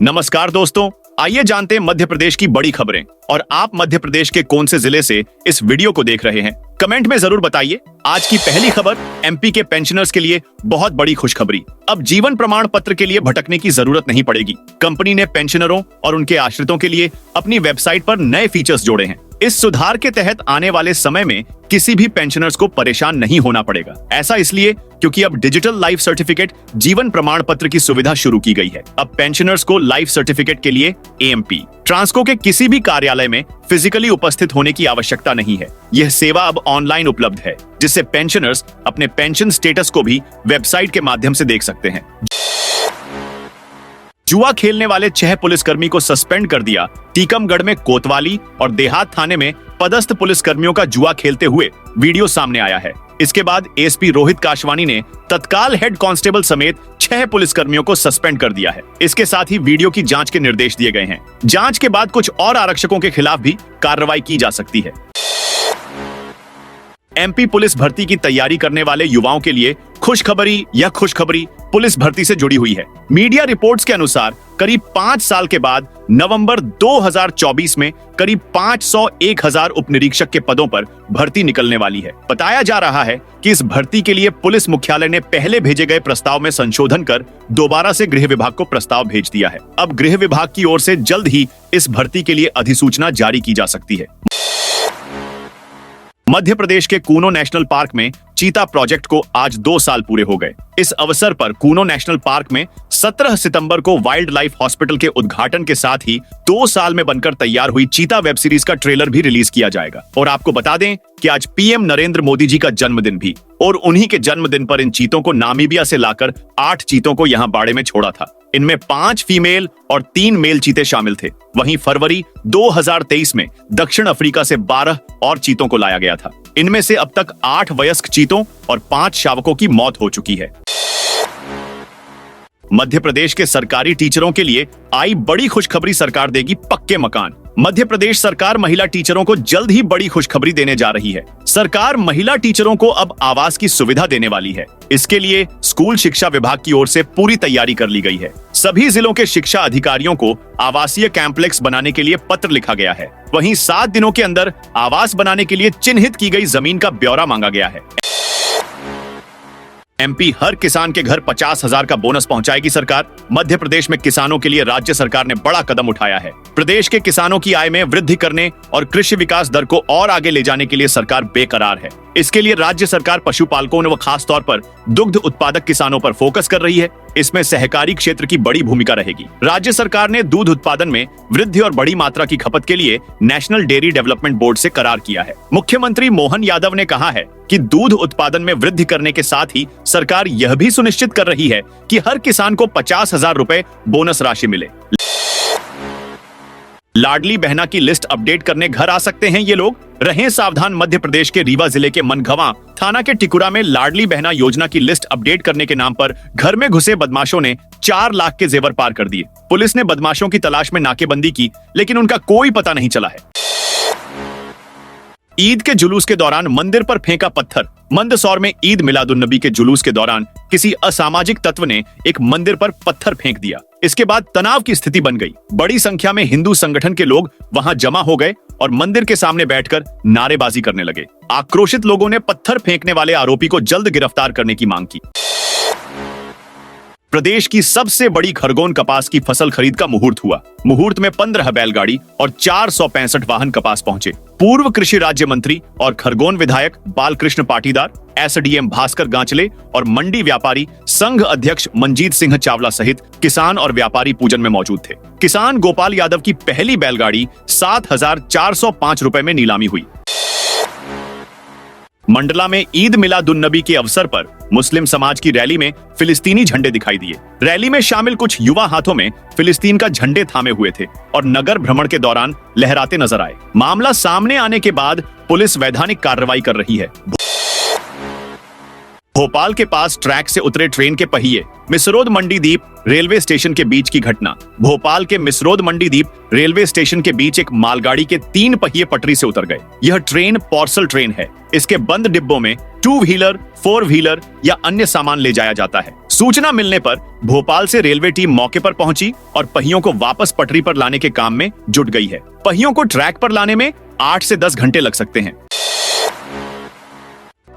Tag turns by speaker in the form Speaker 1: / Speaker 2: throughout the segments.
Speaker 1: नमस्कार दोस्तों, आइए जानते हैं मध्य प्रदेश की बड़ी खबरें। और आप मध्य प्रदेश के कौन से जिले से इस वीडियो को देख रहे हैं, कमेंट में जरूर बताइए। आज की पहली खबर एमपी के पेंशनर्स के लिए बहुत बड़ी खुशखबरी। अब जीवन प्रमाण पत्र के लिए भटकने की जरूरत नहीं पड़ेगी। कंपनी ने पेंशनरों और उनके आश्रितों के लिए अपनी वेबसाइट पर नए फीचर्स जोड़े हैं। इस सुधार के तहत आने वाले समय में किसी भी पेंशनर्स को परेशान नहीं होना पड़ेगा। ऐसा इसलिए क्योंकि अब डिजिटल लाइफ सर्टिफिकेट जीवन प्रमाण पत्र की सुविधा शुरू की गई है। अब पेंशनर्स को लाइफ सर्टिफिकेट के लिए एएमपी ट्रांसको के किसी भी कार्यालय में फिजिकली उपस्थित होने की आवश्यकता नहीं है। यह सेवा अब ऑनलाइन उपलब्ध है, जिससे पेंशनर्स अपने पेंशन स्टेटस को भी वेबसाइट के माध्यम से देख सकते हैं। जुआ खेलने वाले 6 पुलिसकर्मी को सस्पेंड कर दिया। टीकमगढ़ में कोतवाली और देहात थाने में पदस्थ पुलिसकर्मियों का जुआ खेलते हुए वीडियो सामने आया है। इसके बाद एसपी रोहित काशवानी ने तत्काल हेड कांस्टेबल समेत 6 पुलिसकर्मियों को सस्पेंड कर दिया है। इसके साथ ही वीडियो की जांच के निर्देश दिए गए हैं। जांच के बाद कुछ और आरक्षकों के खिलाफ भी कार्रवाई की जा सकती है। एमपी पुलिस भर्ती की तैयारी करने वाले युवाओं के लिए खुशखबरी या खुशखबरी पुलिस भर्ती से जुड़ी हुई है। मीडिया रिपोर्ट्स के अनुसार करीब 5 साल के बाद नवंबर 2024 में करीब 501,000 उपनिरीक्षक के पदों पर भर्ती निकलने वाली है। बताया जा रहा है कि इस भर्ती के लिए पुलिस मुख्यालय ने पहले भेजे गए प्रस्ताव में संशोधन कर दोबारा से गृह विभाग को प्रस्ताव भेज दिया है। अब गृह विभाग की ओर से जल्द ही इस भर्ती के लिए अधिसूचना जारी की जा सकती है। मध्य प्रदेश के कूनो नेशनल पार्क में चीता प्रोजेक्ट को आज 2 साल पूरे हो गए। इस अवसर पर कूनो नेशनल पार्क में 17 सितंबर को वाइल्ड लाइफ हॉस्पिटल के उद्घाटन के साथ ही 2 साल में बनकर तैयार हुई चीता वेब सीरीज का ट्रेलर भी रिलीज किया जाएगा। और आपको बता दें कि आज पीएम नरेंद्र मोदी जी का जन्मदिन भी, और उन्हीं के जन्मदिन पर इन चीतों को नामीबिया से लाकर 8 चीतों को यहाँ बाड़े में छोड़ा था। इनमें 5 फीमेल और 3 मेल चीते शामिल थे। वहीं फरवरी 2023 में दक्षिण अफ्रीका से 12 और चीतों को लाया गया था। इनमें से अब तक 8 वयस्क चीतों और 5 शावकों की मौत हो चुकी है। मध्य प्रदेश के सरकारी टीचरों के लिए आई बड़ी खुशखबरी, सरकार देगी पक्के मकान। मध्य प्रदेश सरकार महिला टीचरों को जल्द ही बड़ी खुशखबरी देने जा रही है। सरकार महिला टीचरों को अब आवास की सुविधा देने वाली है। इसके लिए स्कूल शिक्षा विभाग की ओर से पूरी तैयारी कर ली गई है। सभी जिलों के शिक्षा अधिकारियों को आवासीय कैंप्लेक्स बनाने के लिए पत्र लिखा गया है। वहीं 7 दिनों के अंदर आवास बनाने के लिए चिन्हित की गई जमीन का ब्यौरा मांगा गया है। एमपी हर किसान के घर 50,000 का बोनस पहुंचाएगी सरकार। मध्य प्रदेश में किसानों के लिए राज्य सरकार ने बड़ा कदम उठाया है। प्रदेश के किसानों की आय में वृद्धि करने और कृषि विकास दर को और आगे ले जाने के लिए सरकार बेकरार है। इसके लिए राज्य सरकार पशुपालकों व खास तौर पर दुग्ध उत्पादक किसानों पर फोकस कर रही है। इसमें सहकारी क्षेत्र की बड़ी भूमिका रहेगी। राज्य सरकार ने दूध उत्पादन में वृद्धि और बड़ी मात्रा की खपत के लिए नेशनल डेयरी डेवलपमेंट बोर्ड से करार किया है। मुख्यमंत्री मोहन यादव ने कहा है कि दूध उत्पादन में वृद्धि करने के साथ ही सरकार यह भी सुनिश्चित कर रही है कि हर किसान को 50,000 रुपए बोनस राशि मिले। लाडली बहना की लिस्ट अपडेट करने घर आ सकते हैं ये लोग, रहें सावधान। मध्य प्रदेश के रीवा जिले के मनघवा थाना के टिकुरा में लाडली बहना योजना की लिस्ट अपडेट करने के नाम पर घर में घुसे बदमाशों ने 4 लाख के जेवर पार कर दिए। पुलिस ने बदमाशों की तलाश में नाकेबंदी की, लेकिन उनका कोई पता नहीं चला है। ईद के जुलूस के दौरान मंदिर पर फेंका पत्थर। मंदसौर में ईद मिलादुन्नबी के जुलूस के दौरान किसी असामाजिक तत्व ने एक मंदिर पर पत्थर फेंक दिया। इसके बाद तनाव की स्थिति बन गई। बड़ी संख्या में हिंदू संगठन के लोग वहां जमा हो गए और मंदिर के सामने बैठकर नारेबाजी करने लगे। आक्रोशित लोगों ने पत्थर फेंकने वाले आरोपी को जल्द गिरफ्तार करने की मांग की। प्रदेश की सबसे बड़ी खरगोन कपास की फसल खरीद का मुहूर्त हुआ। मुहूर्त में 15 बैलगाड़ी और 465 वाहन कपास पहुंचे। पूर्व कृषि राज्य मंत्री और खरगोन विधायक बालकृष्ण पाटीदार, एसडीएम भास्कर गांचले और मंडी व्यापारी संघ अध्यक्ष मंजीत सिंह चावला सहित किसान और व्यापारी पूजन में मौजूद थे। किसान गोपाल यादव की पहली बैलगाड़ी 7,405 रुपए में नीलामी हुई। मंडला में ईद मिलादुन्नबी के अवसर पर मुस्लिम समाज की रैली में फिलिस्तीनी झंडे दिखाई दिए। रैली में शामिल कुछ युवा हाथों में फिलिस्तीन का झंडे थामे हुए थे और नगर भ्रमण के दौरान लहराते नजर आए। मामला सामने आने के बाद पुलिस वैधानिक कार्रवाई कर रही है। भोपाल के पास ट्रैक से उतरे ट्रेन के पहिए मिसरोद मंडीदीप रेलवे स्टेशन के बीच की घटना। भोपाल के मिसरोद मंडीदीप रेलवे स्टेशन के बीच एक मालगाड़ी के 3 पहिए पटरी से उतर गए। यह ट्रेन पार्सल ट्रेन है। इसके बंद डिब्बों में 2 व्हीलर, 4 व्हीलर या अन्य सामान ले जाया जाता है। सूचना मिलने पर भोपाल से रेलवे टीम मौके पर पहुंची और पहियों को वापस पटरी पर लाने के काम में जुट गई है। पहियों को ट्रैक पर लाने में 8 से 10 घंटे लग सकते हैं।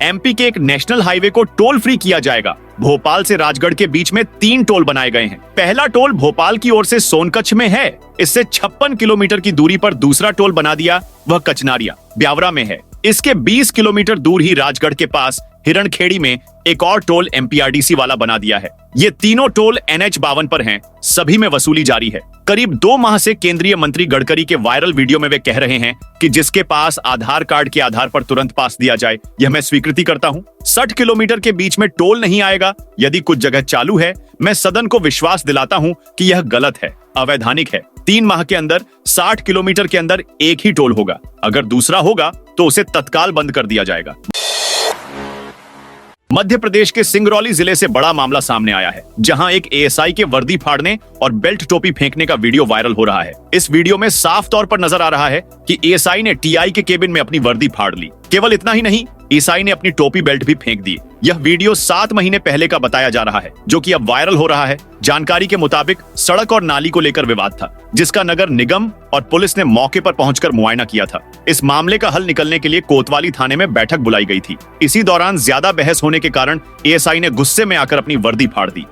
Speaker 1: एमपी के एक नेशनल हाईवे को टोल फ्री किया जाएगा। भोपाल से राजगढ़ के बीच में 3 टोल बनाए गए हैं। पहला टोल भोपाल की ओर से सोनकच्छ में है। इससे 56 किलोमीटर की दूरी पर दूसरा टोल बना दिया, वह कचनारिया ब्यावरा में है। इसके 20 किलोमीटर दूर ही राजगढ़ के पास हिरणखेड़ी में एक और टोल एमपीआरडीसी वाला बना दिया है। ये तीनों टोल NH 52 पर हैं। सभी में वसूली जारी है। करीब 2 माह से केंद्रीय मंत्री गडकरी के वायरल वीडियो में वे कह रहे हैं कि जिसके पास आधार कार्ड के आधार पर तुरंत पास दिया जाए, यह मैं स्वीकृति करता हूं। 60 किलोमीटर के बीच में टोल नहीं आएगा। यदि कुछ जगह चालू है, मैं सदन को विश्वास दिलाता हूं कि यह गलत है, अवैधानिक है। 3 माह के अंदर 60 किलोमीटर के अंदर एक ही टोल होगा। अगर दूसरा होगा तो उसे तत्काल बंद कर दिया जाएगा। मध्य प्रदेश के सिंगरौली जिले से बड़ा मामला सामने आया है, जहां एक एएसआई के वर्दी फाड़ने और बेल्ट टोपी फेंकने का वीडियो वायरल हो रहा है। इस वीडियो में साफ तौर पर नजर आ रहा है कि एएसआई ने टीआई के केबिन में अपनी वर्दी फाड़ ली। केवल इतना ही नहीं, एएसआई ने अपनी टोपी बेल्ट भी फेंक दी। यह वीडियो 7 महीने पहले का बताया जा रहा है, जो कि अब वायरल हो रहा है। जानकारी के मुताबिक सड़क और नाली को लेकर विवाद था, जिसका नगर निगम और पुलिस ने मौके पर पहुंचकर मुआयना किया था। इस मामले का हल निकलने के लिए कोतवाली थाने में बैठक बुलाई गई थी। इसी दौरान ज्यादा बहस होने के कारण एएसआई ने गुस्से में आकर अपनी वर्दी फाड़ दी।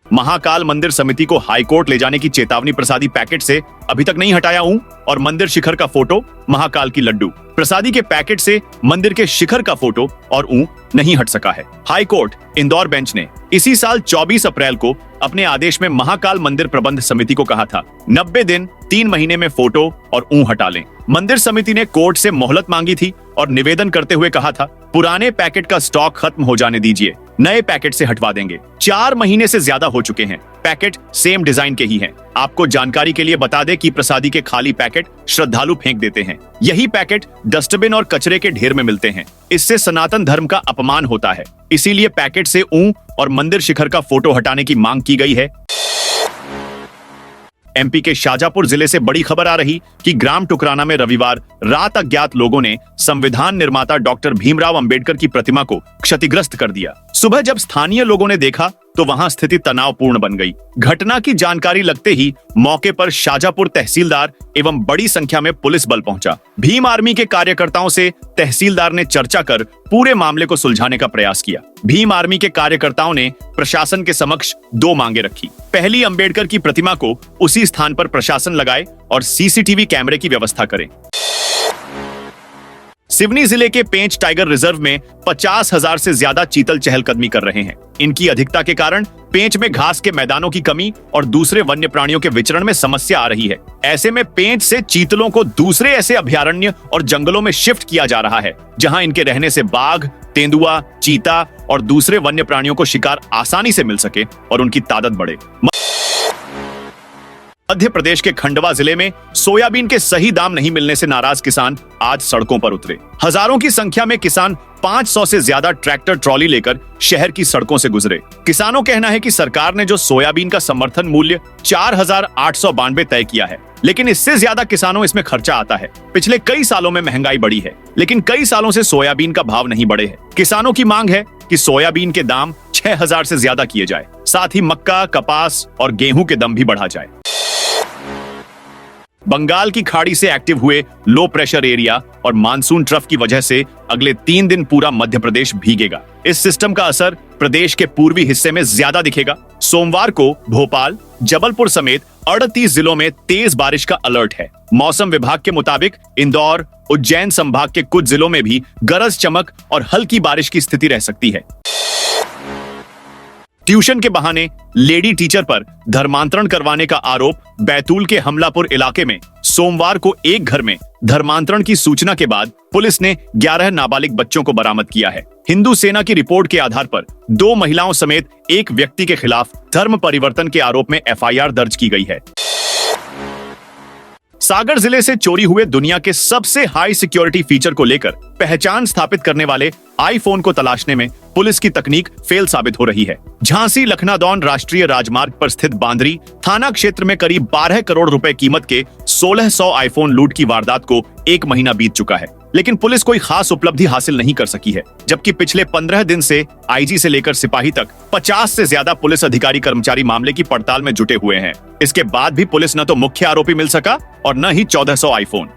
Speaker 1: महाकाल मंदिर समिति को हाईकोर्ट ले जाने की चेतावनी प्रसादी पैकेट से अभी तक नहीं हटाया ऊं और मंदिर शिखर का फोटो, महाकाल की लड्डू। प्रसादी के पैकेट से मंदिर के शिखर का फोटो और ऊं नहीं हट सका है। हाईकोर्ट इंदौर बेंच ने इसी साल 24 अप्रैल को अपने आदेश में महाकाल मंदिर प्रबंध समिति को कहा था 90 दिन 3 महीने में फोटो और ऊं हटा लें। मंदिर समिति ने कोर्ट से मोहलत मांगी थी और निवेदन करते हुए कहा था पुराने पैकेट का स्टॉक खत्म हो जाने दीजिए, नए पैकेट से हटवा देंगे। 4 महीने से ज्यादा हो चुके हैं। पैकेट सेम डिजाइन के ही हैं। आपको जानकारी के लिए बता दें कि प्रसादी के खाली पैकेट श्रद्धालु फेंक देते हैं। यही पैकेट डस्टबिन और कचरे के ढेर में मिलते हैं। इससे सनातन धर्म का अपमान होता है। इसीलिए पैकेट से ऊं और मंदिर शिखर का फोटो हटाने की मांग की गई है। एमपी के शाजापुर जिले से बड़ी खबर आ रही कि ग्राम टुकराना में रविवार रात अज्ञात लोगों ने संविधान निर्माता डॉक्टर भीमराव अंबेडकर की प्रतिमा को क्षतिग्रस्त कर दिया। सुबह जब स्थानीय लोगों ने देखा तो वहां स्थिति तनावपूर्ण बन गई। घटना की जानकारी लगते ही मौके पर शाजापुर तहसीलदार एवं बड़ी संख्या में पुलिस बल पहुंचा। भीम आर्मी के कार्यकर्ताओं से तहसीलदार ने चर्चा कर पूरे मामले को सुलझाने का प्रयास किया। भीम आर्मी के कार्यकर्ताओं ने प्रशासन के समक्ष 2 मांगे रखी। पहली, अंबेडकर की प्रतिमा को उसी स्थान पर प्रशासन लगाए और सीसीटीवी कैमरे की व्यवस्था करे। सिवनी जिले के पेंच टाइगर रिजर्व में 50,000 से ज्यादा चीतल चहलकदमी कर रहे हैं। इनकी अधिकता के कारण पेंच में घास के मैदानों की कमी और दूसरे वन्य प्राणियों के विचरण में समस्या आ रही है। ऐसे में पेंच से चीतलों को दूसरे ऐसे अभयारण्य और जंगलों में शिफ्ट किया जा रहा है, जहां इनके रहने से बाघ, तेंदुआ, चीता और दूसरे वन्य प्राणियों को शिकार आसानी से मिल सके और उनकी तादाद बढ़े। मध्य प्रदेश के खंडवा जिले में सोयाबीन के सही दाम नहीं मिलने से नाराज किसान आज सड़कों पर उतरे। हजारों की संख्या में किसान 500 से ज्यादा ट्रैक्टर ट्रॉली लेकर शहर की सड़कों से गुजरे। किसानों कहना है कि सरकार ने जो सोयाबीन का समर्थन मूल्य 4,892 तय किया है, लेकिन इससे ज्यादा किसानों इसमें खर्चा आता है। पिछले कई सालों में महंगाई बढ़ी है, लेकिन कई सालों से सोयाबीन का भाव नहीं बढ़े हैं। किसानों की मांग है कि सोयाबीन के दाम 6,000 से ज्यादा किए जाए, साथ ही मक्का, कपास और गेहूं के दम भी बढ़ा जाए। बंगाल की खाड़ी से एक्टिव हुए लो प्रेशर एरिया और मानसून ट्रफ की वजह से अगले 3 दिन पूरा मध्य प्रदेश भीगेगा। इस सिस्टम का असर प्रदेश के पूर्वी हिस्से में ज्यादा दिखेगा। सोमवार को भोपाल, जबलपुर समेत 38 जिलों में तेज बारिश का अलर्ट है। मौसम विभाग के मुताबिक इंदौर, उज्जैन संभाग के कुछ जिलों में भी गरज चमक और हल्की बारिश की स्थिति रह सकती है। ट्यूशन के बहाने लेडी टीचर पर धर्मांतरण करवाने का आरोप बैतूल के हमलापुर इलाके में सोमवार को एक घर में धर्मांतरण की सूचना के बाद पुलिस ने 11 नाबालिग बच्चों को बरामद किया है। हिंदू सेना की रिपोर्ट के आधार पर 2 महिलाओं समेत एक व्यक्ति के खिलाफ धर्म परिवर्तन के आरोप में एफआईआर दर्ज की गई है। सागर जिले से चोरी हुए दुनिया के सबसे हाई सिक्योरिटी फीचर को लेकर पहचान स्थापित करने वाले आईफोन को तलाशने में पुलिस की तकनीक फेल साबित हो रही है। झांसी लखनादौन राष्ट्रीय राजमार्ग पर स्थित बांदरी थाना क्षेत्र में करीब 12 करोड़ रुपए कीमत के 1600 आईफोन लूट की वारदात को 1 महीना बीत चुका है, लेकिन पुलिस कोई खास उपलब्धि हासिल नहीं कर सकी है। जबकि पिछले 15 दिन से आईजी से लेकर सिपाही तक 50 से ज्यादा पुलिस अधिकारी कर्मचारी मामले की पड़ताल में जुटे हुए हैं। इसके बाद भी पुलिस न तो मुख्य आरोपी मिल सका और न ही 1400 आईफोन।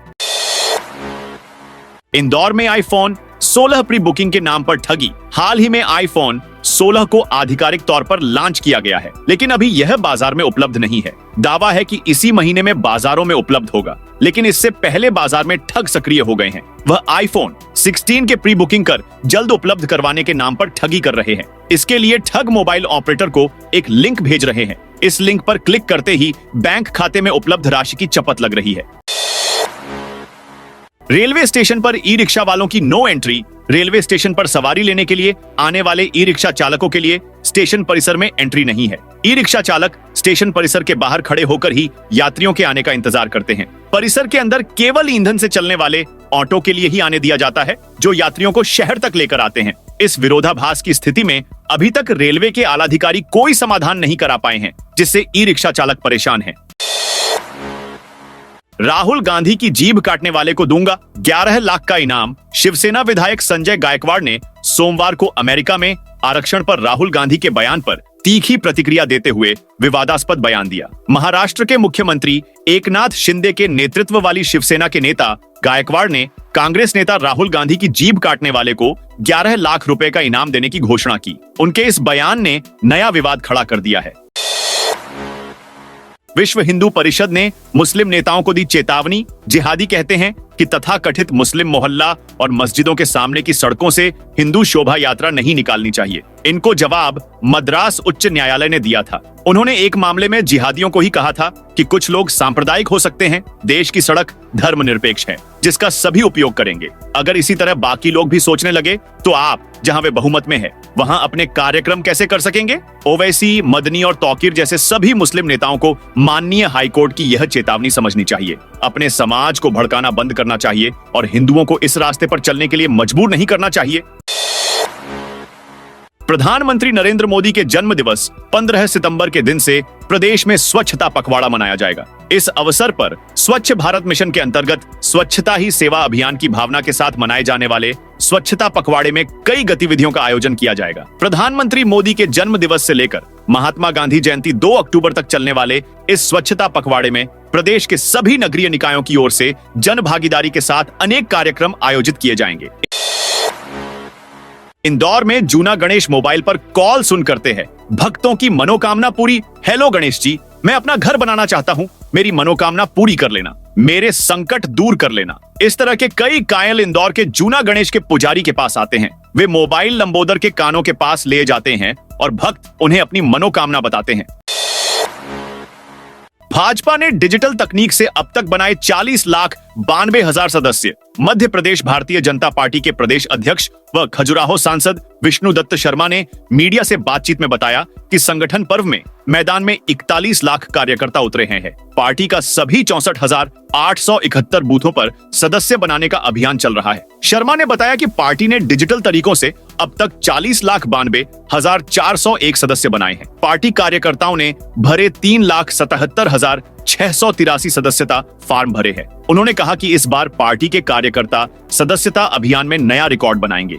Speaker 1: इंदौर में आईफोन 16 प्री बुकिंग के नाम पर ठगी। हाल ही में आईफोन 16 को आधिकारिक तौर पर लॉन्च किया गया है, लेकिन अभी यह बाजार में उपलब्ध नहीं है। दावा है कि इसी महीने में बाजारों में उपलब्ध होगा, लेकिन इससे पहले बाजार में ठग सक्रिय हो गए हैं। वह आईफोन 16 के प्री बुकिंग कर जल्द उपलब्ध करवाने के नाम पर ठगी कर रहे हैं। इसके लिए ठग मोबाइल ऑपरेटर को एक लिंक भेज रहे हैं। इस लिंक पर क्लिक करते ही बैंक खाते में उपलब्ध राशि की चपत लग रही है। रेलवे स्टेशन पर ई रिक्शा वालों की नो एंट्री। रेलवे स्टेशन पर सवारी लेने के लिए आने वाले ई रिक्शा चालकों के लिए स्टेशन परिसर में एंट्री नहीं है। ई रिक्शा चालक स्टेशन परिसर के बाहर खड़े होकर ही यात्रियों के आने का इंतजार करते हैं। परिसर के अंदर केवल ईंधन से चलने वाले ऑटो के लिए ही आने दिया जाता है, जो यात्रियों को शहर तक लेकर आते हैं। इस विरोधाभास की स्थिति में अभी तक रेलवे के आलाधिकारी कोई समाधान नहीं करा पाए हैं, जिससे ई रिक्शा चालक परेशान हैं। राहुल गांधी की जीभ काटने वाले को दूंगा 11 लाख का इनाम। शिवसेना विधायक संजय गायकवाड़ ने सोमवार को अमेरिका में आरक्षण पर राहुल गांधी के बयान पर तीखी प्रतिक्रिया देते हुए विवादास्पद बयान दिया। महाराष्ट्र के मुख्यमंत्री एकनाथ शिंदे के नेतृत्व वाली शिवसेना के नेता गायकवाड़ ने कांग्रेस नेता राहुल गांधी की जीभ काटने वाले को 11 लाख रुपए का इनाम देने की घोषणा की। उनके इस बयान ने नया विवाद खड़ा कर दिया है। विश्व हिंदू परिषद ने मुस्लिम नेताओं को दी चेतावनी। जिहादी कहते हैं कि तथाकथित मुस्लिम मोहल्ला और मस्जिदों के सामने की सड़कों से हिंदू शोभा यात्रा नहीं निकालनी चाहिए। इनको जवाब मद्रास उच्च न्यायालय ने दिया था। उन्होंने एक मामले में जिहादियों को ही कहा था कि कुछ लोग सांप्रदायिक हो सकते हैं, देश की सड़क धर्मनिरपेक्ष है, जिसका सभी उपयोग करेंगे। अगर इसी तरह बाकी लोग भी सोचने लगे तो आप जहां वे बहुमत में है वहां अपने कार्यक्रम कैसे कर सकेंगे। ओवैसी, मदनी और तौकीर जैसे सभी मुस्लिम नेताओं को माननीय हाईकोर्ट की यह चेतावनी समझनी चाहिए। अपने समाज को भड़काना बंद करना चाहिए और हिंदुओं को इस रास्ते पर चलने के लिए मजबूर नहीं करना चाहिए। प्रधानमंत्री नरेंद्र मोदी के जन्म दिवस 15 सितंबर के दिन से प्रदेश में स्वच्छता पखवाड़ा मनाया जाएगा। इस अवसर पर स्वच्छ भारत मिशन के अंतर्गत स्वच्छता ही सेवा अभियान की भावना के साथ मनाए जाने वाले स्वच्छता पखवाड़े में कई गतिविधियों का आयोजन किया जाएगा। प्रधानमंत्री मोदी के जन्म दिवस से लेकर महात्मा गांधी जयंती 2 अक्टूबर तक चलने वाले इस स्वच्छता पखवाड़े में प्रदेश के सभी नगरीय निकायों की ओर से जन भागीदारी के साथ अनेक कार्यक्रम आयोजित किए जाएंगे। इंदौर में जूना गणेश मोबाइल पर कॉल सुन करते हैं भक्तों की मनोकामना पूरी। हेलो गणेश जी, मैं अपना घर बनाना चाहता हूँ, मेरी मनोकामना पूरी कर लेना, मेरे संकट दूर कर लेना। इस तरह के कई कायल इंदौर के जूना गणेश के पुजारी के पास आते हैं। वे मोबाइल लंबोदर के कानों के पास ले जाते हैं और भक्त उन्हें अपनी मनोकामना बताते हैं। भाजपा ने डिजिटल तकनीक से अब तक बनाए 40,92,000 सदस्य। मध्य प्रदेश भारतीय जनता पार्टी के प्रदेश अध्यक्ष व खजुराहो सांसद विष्णु दत्त शर्मा ने मीडिया से बातचीत में बताया कि संगठन पर्व में मैदान में 41 लाख कार्यकर्ता उतरे हैं। पार्टी का सभी 64,871 बूथों पर सदस्य बनाने का अभियान चल रहा है। शर्मा ने बताया कि पार्टी ने डिजिटल तरीकों से अब तक 40,92,401 सदस्य बनाए हैं। पार्टी कार्यकर्ताओं ने भरे 3,77,683 सदस्यता फॉर्म भरे हैं। उन्होंने कहा कि इस बार पार्टी के कार्यकर्ता सदस्यता अभियान में नया रिकॉर्ड बनाएंगे।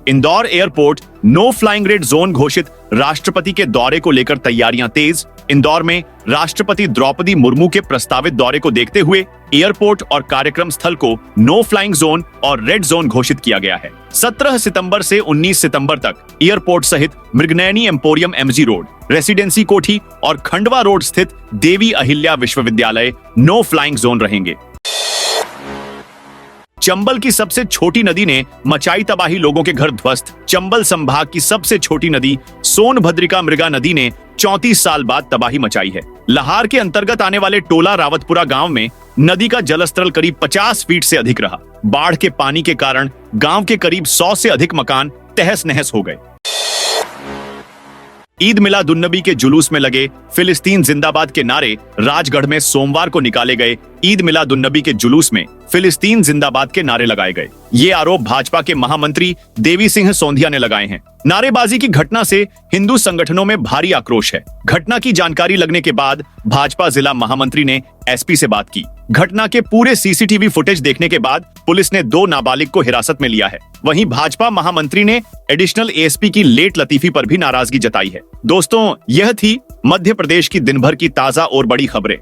Speaker 1: Indore airport no flying red zone घोषित। राष्ट्रपति के दौरे को लेकर तैयारियां तेज। इंदौर में राष्ट्रपति द्रौपदी मुर्मू के प्रस्तावित दौरे को देखते हुए एयरपोर्ट और कार्यक्रम स्थल को नो फ्लाइंग जोन और रेड जोन घोषित किया गया है। 17 सितंबर से 19 सितंबर तक एयरपोर्ट सहित Mrignayani emporium MG road, residency Kothi और खंडवा रोड स्थित देवी अहिल्या विश्वविद्यालय नो फ्लाइंग जोन रहेंगे। चंबल की सबसे छोटी नदी ने मचाई तबाही, लोगों के घर ध्वस्त। चंबल संभाग की सबसे छोटी नदी सोनभद्रिका मृगा नदी ने 34 साल बाद तबाही मचाई है। लहार के अंतर्गत आने वाले टोला रावतपुरा गांव में नदी का जलस्तर करीब 50 फीट से अधिक रहा। बाढ़ के पानी के कारण गांव के करीब 100 से अधिक मकान तहस नहस हो गए। ईद मिलादुन्नबी के जुलूस में लगे फिलिस्तीन जिंदाबाद के नारे। राजगढ़ में सोमवार को निकाले गए ईद मिलादुन्नबी के जुलूस में फिलिस्तीन जिंदाबाद के नारे लगाए गए। ये आरोप भाजपा के महामंत्री देवी सिंह सोंधिया ने लगाए हैं। नारेबाजी की घटना से हिंदू संगठनों में भारी आक्रोश है। घटना की जानकारी लगने के बाद भाजपा जिला महामंत्री ने एसपी से बात की। घटना के पूरे सीसीटीवी फुटेज देखने के बाद पुलिस ने 2 नाबालिग को हिरासत में लिया है। वहीं भाजपा महामंत्री ने एडिशनल एएसपी की लेट लतीफी पर भी नाराजगी जताई है। दोस्तों, यह थी मध्य प्रदेश की दिन भर की ताजा और बड़ी खबरें।